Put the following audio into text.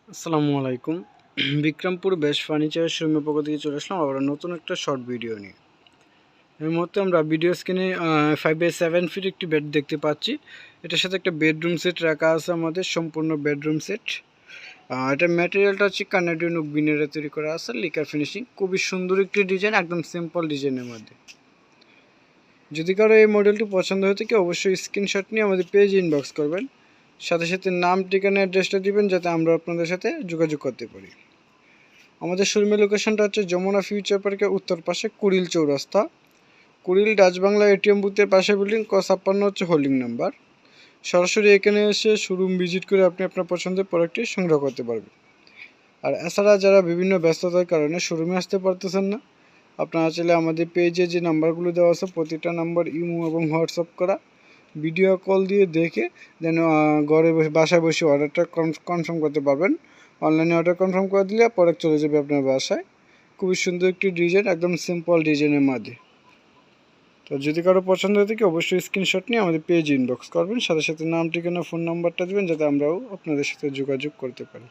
আসসালামু আলাইকুম। Bikrampur best furniture শোরুমের পক্ষ থেকে চলে আসলাম আবার নতুন একটা শর্ট ভিডিও নিয়ে। এর মধ্যে আমরা ভিডিও স্ক্রিনে 5x7 ফিট একটি বেড দেখতে পাচ্ছি। এটার সাথে একটা বেডরুম সেট রাখা আছে, আমাদের সম্পূর্ণ বেডরুম সেট। এটার ম্যাটেরিয়ালটা হচ্ছে কানাডিয়ান ওক বিনেরে তৈরি করা আছে, লিকার ফিনিশিং, খুবই সুন্দর একটি ডিজাইন, একদম সিম্পল ডিজাইনের মধ্যে। যদি কারো এই মডেলটি পছন্দ হয়ে থাকে অবশ্যই স্ক্রিনশট নিয়ে আমাদের পেজ ইনবক্স করবেন, সাথে সাথে নাম, ঠিকানা, অ্যাড্রেসটা দিবেন যাতে আমরা আপনাদের সাথে যোগাযোগ করতে পারি। আমাদের শোরুমের লোকেশনটা হচ্ছে যমুনা ফিউচার পার্কের উত্তর পাশে কুড়িল চৌরাস্তা, কুড়িল ডাচ বাংলা এটিএম বুথের পাশে বিল্ডিং, ক 56 হচ্ছে হোল্ডিং নাম্বার। সরাসরি এখানে এসে শোরুম ভিজিট করে আপনি আপনার পছন্দের প্রোডাক্টটি সংগ্রহ করতে পারবেন। আর এছাড়া যারা বিভিন্ন ব্যস্ততার কারণে শোরুমে আসতে পারতেছেন না, আপনারা চাইলে আমাদের পেজে যে নাম্বারগুলো দেওয়া আছে প্রতিটা নাম্বার ইমো এবং হোয়াটসঅ্যাপ করা, ভিডিও কল দিয়ে দেখে যেন ঘরে বসে বাসায় বসে অর্ডারটা কনফার্ম করতে পারবেন। অনলাইনে অর্ডার কনফার্ম করে দিলে প্রোডাক্ট চলে যাবে আপনার বাসায়। খুবই সুন্দর একটি ডিজাইন, একদম সিম্পল ডিজাইনের মধ্যে। তো যদি কারো পছন্দ হয়ে থাকে অবশ্যই স্ক্রিনশট নিয়ে আমাদের পেজ ইনবক্স করবেন, সাথে সাথে নাম, ঠিকানা, ফোন নাম্বারটা দেবেন যাতে আমরাও আপনাদের সাথে যোগাযোগ করতে পারি।